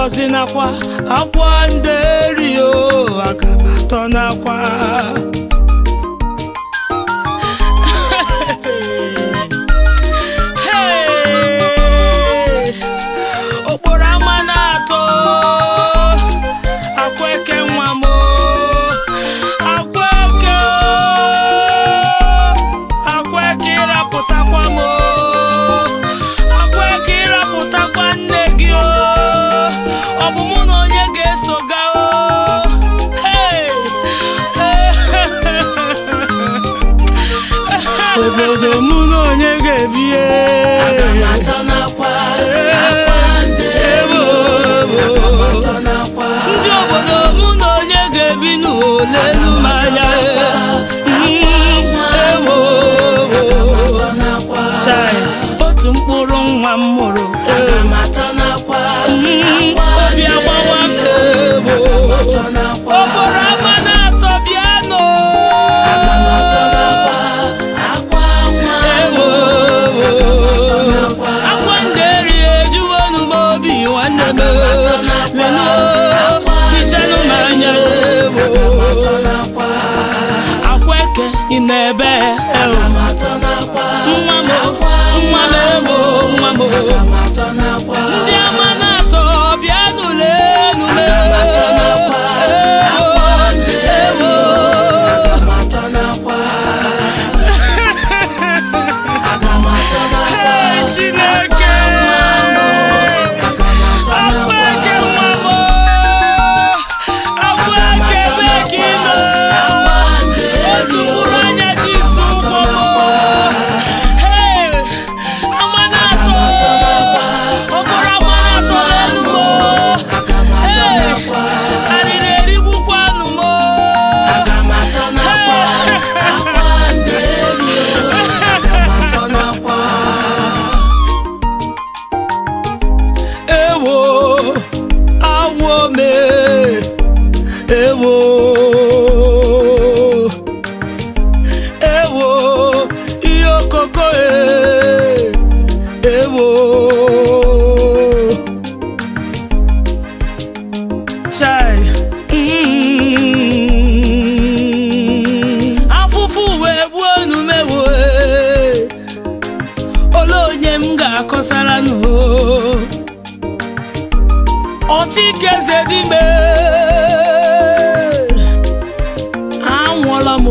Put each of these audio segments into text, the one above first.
ngozi nakwa akwa nderi o agamatọ nakwa okporo ama na-atọ akweke nwa m akweke ịrapụtakwa m akweke ịrapụtakwa nne gị o ọ bụ mụ na onye ga-eso ga obodo mụ na onye ga-ebie ndị obodo mụ na onye ga-ebi n'olelu manya otu mkpụrụ nwa m mụrụ obi agbawa m okporo ama na-atọ bịanụ akwa nderi ejuwonu m obi nwanne m hichanụ m anya akweke ị na-ebe nwa m ndị ama na-atọ bịanụ lenu Chineke akweke nwa m akweke bekino otu mkpụrụ anya Jisu ụgbọ Ochikeze dime anwụọla m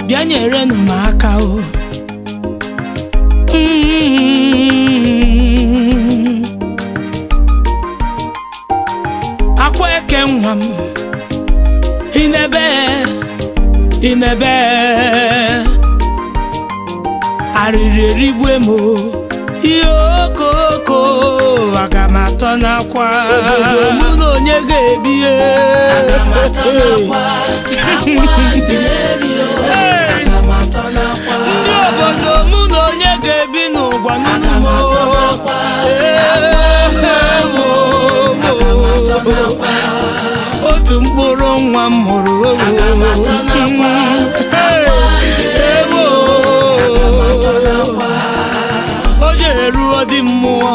bịa nyere m aka o akweke nwa m inebe arịrị erigwe m Yoko agamatọ nakwa obodo mụ na onye ga-ebie ndị obodo mụ na onye ga-ebi n'ụgwa otu mkpụrụ nwa m mụrụ ruo dị mmụọ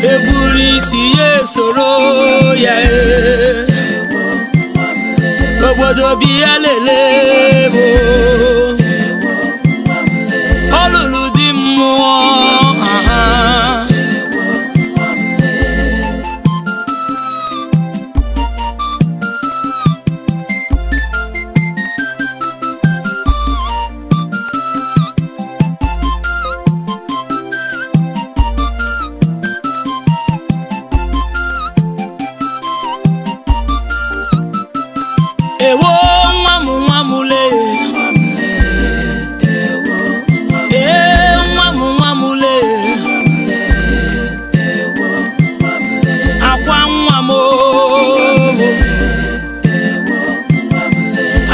eburisi yesoro ya obodo bịa lelebo olulu dị mmụọ ewo nwamule nwamule akwa nwamo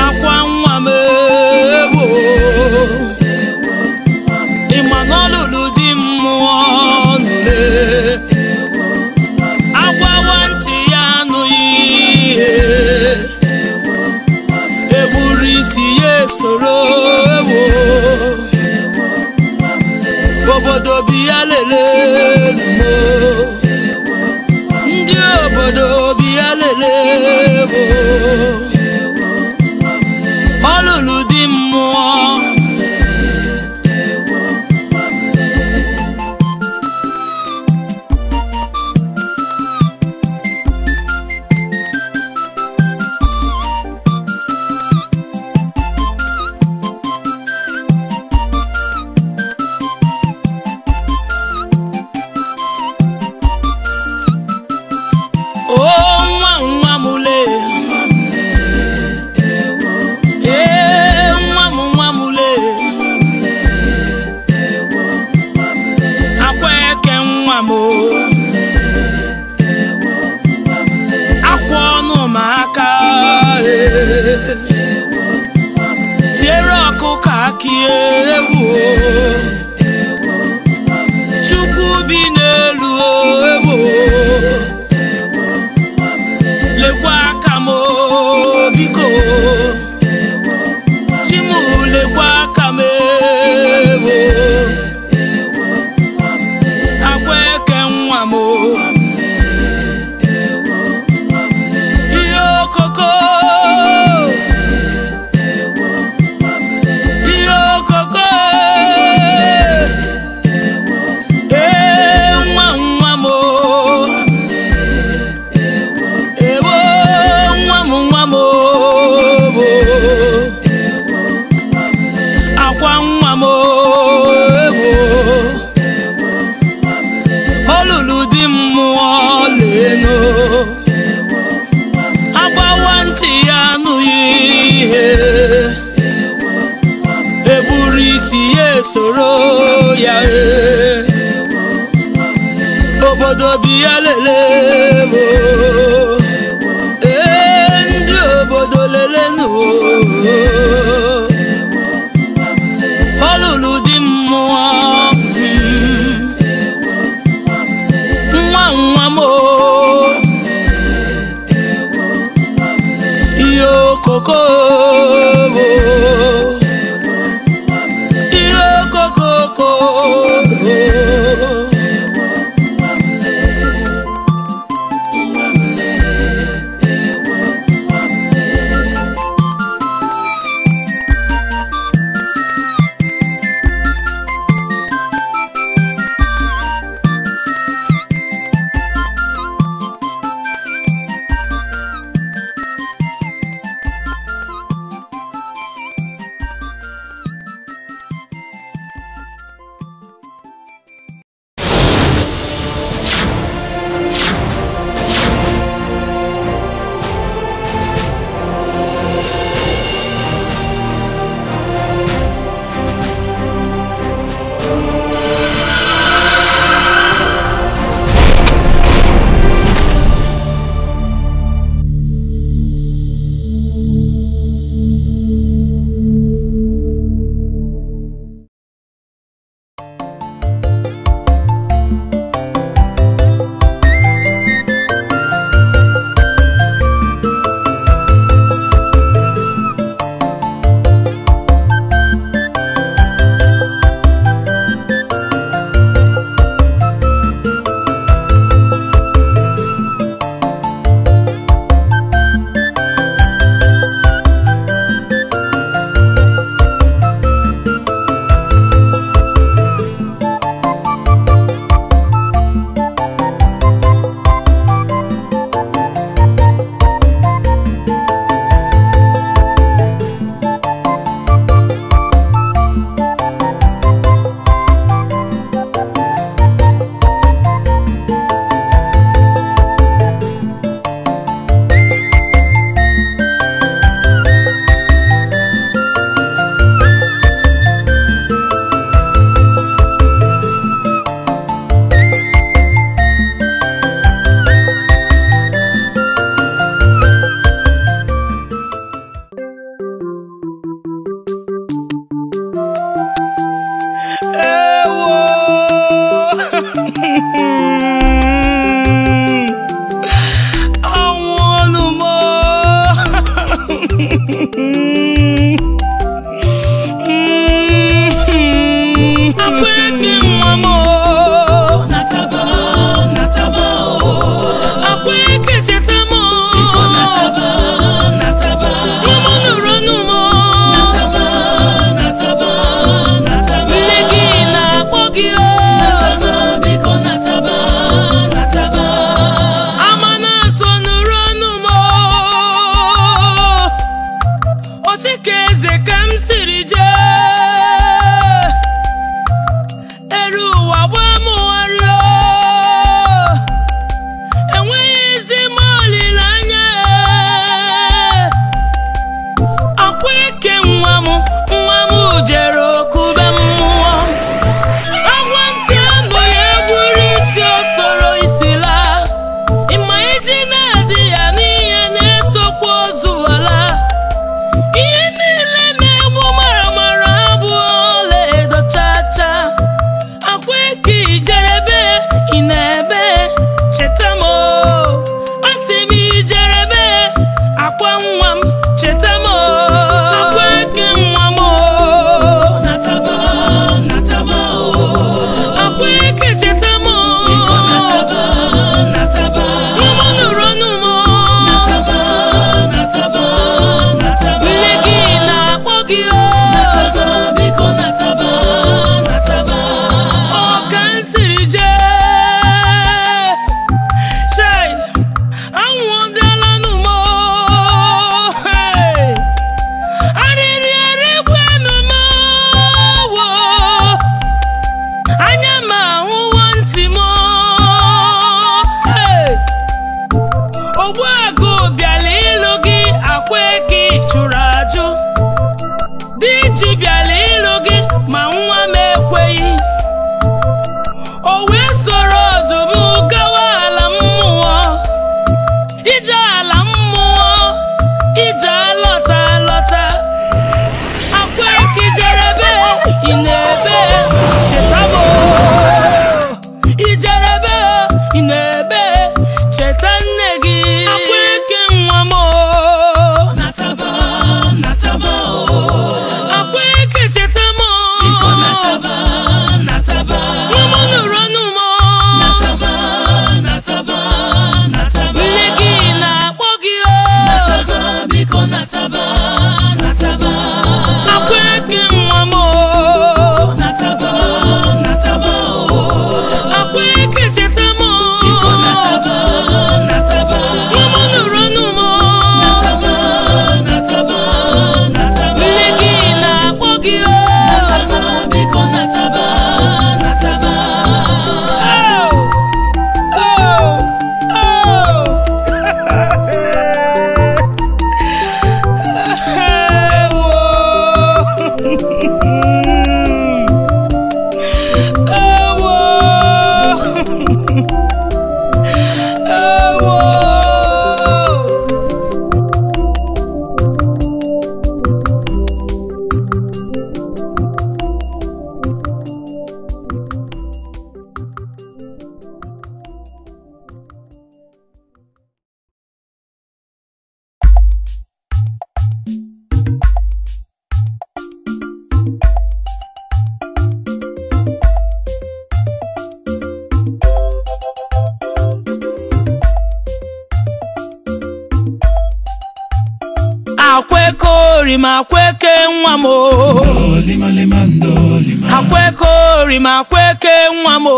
akwa nwamewo ịmanọlụlụ dị mmụọ nụle agwawa ntị ya anụghị ihe eburisi yesoro ewo obodo bịa lelemo ndị obodo bịa lelemo ọlụlụ dị mmụọ akwa ọnụ maka tiere ọkụ ka akị ewu Chukwu bi n'elu ewu lekwa aka m biko Chimu lekwa aka m ewu akwa eke nwa m ihe okoko nwa m ewo nwa m akwa nwa m ewo olulu dị mmụọ leno agbawa ntị ya anụghị ihe eburisi yesoro ya obodo bịa lelebo ndị obodo lelenu olulu dị mmụọ nwa m ihe okoko ihe okoko Akwekori makweke nwamo Akwekori makweke nwamo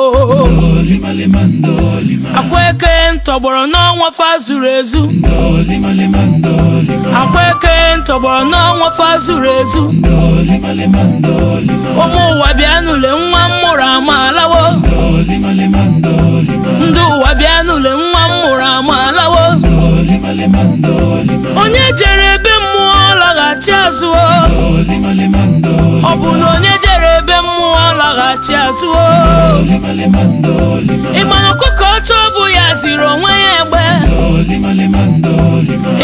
Akweke ntọgbọrọ n'ọnwa fazuru ezu Akweke ntọgbọrọ n'ọnwa fazuru ezu Ụmụ ụwa bịa n'ule nwa mmụrụ amalawo Ndị ụwa bịa n'ule nwa mmụrụ amalawo Onye jere ebe mmụọ laghachi azụ Ọ bụ na onye jere ebe mmụọ laghachi azụ Ịmana ọkụkọ ọcha bụ ya ziri onwe ya egbe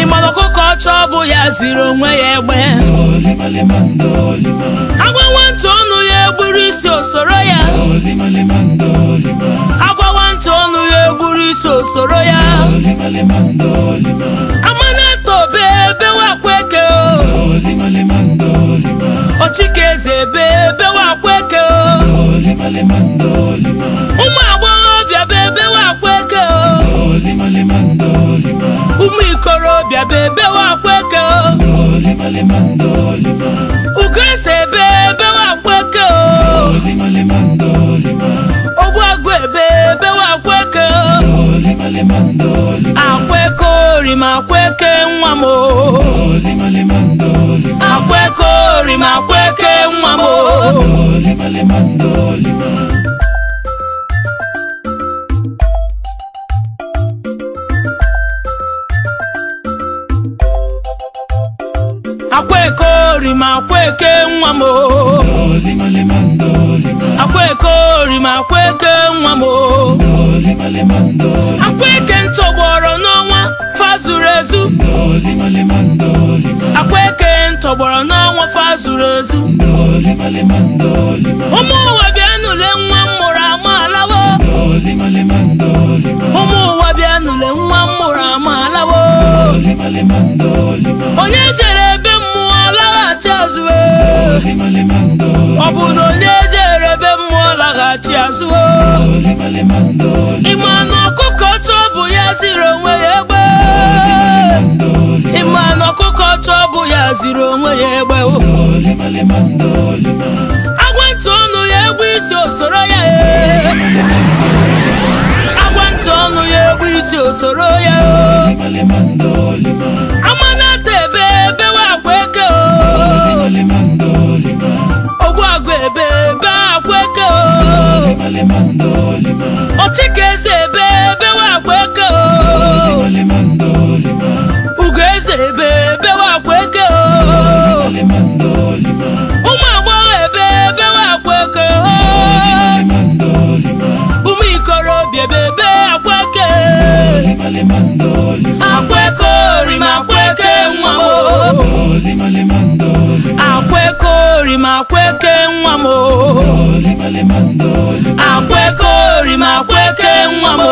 Ịmana ọkụkọ ọcha bụ ya ziri onwe ya egbe Agwawa ntụ ọnụ ya egburu isi osoro ya Agwawa ntụ ọnụ ya egburu isi osoro ya Amana tobe ebe wakweke Ochikeze ebe wakweke Ụmụ agbọghọbịa ebe wakweke Ụmụ ikorobịa ebe wakweke Ugeze ebe wakweke Ogwagwu ebe wakweke Akwekori makweke nwamo Akwekori makweke nwamo Akwekori makweke nwamo Akwekori makweke nwamo Akweke ntọgbọrọ n'ọnwa fazuru ezu Akweke ntọgbọrọ n'ọnwa fazuru ezu Ụmụ ụwa bịa n'ule nwa mmụrụ amalawo Ụmụ ụwa bịa n'ule nwa mmụrụ amalawo Onye jere ebe mmụọ laghachi azụ Ọ bụ na onye jere ebe mmụọ laghachi azụ Ịma na ọkụkọ ọcha bụ ya ziri onwe ya egbe Ịma na ọkụkọ ọcha bụ ya ziri onwe ya egbe Agwa ntụ ọnụ ya egbu isi osoro ya Agwa ntụ ọnụ ya egbu isi osoro ya Amanata ebe wakweke Ogwagwu ebe wakweke Ochikeze ebe wakweke Ugeze ebe wakweke Ụmụ agbọghọ ebe wakweke Ụmụ ikorobịa ebe wakweke Akwekori makweke nwamo Akwekori makweke nwamo Akwekori makweke nwamo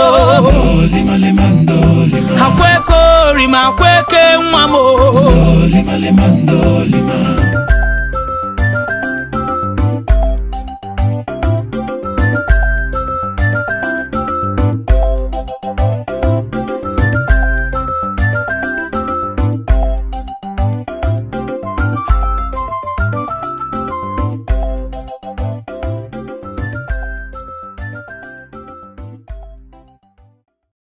Akwekori makweke nwamo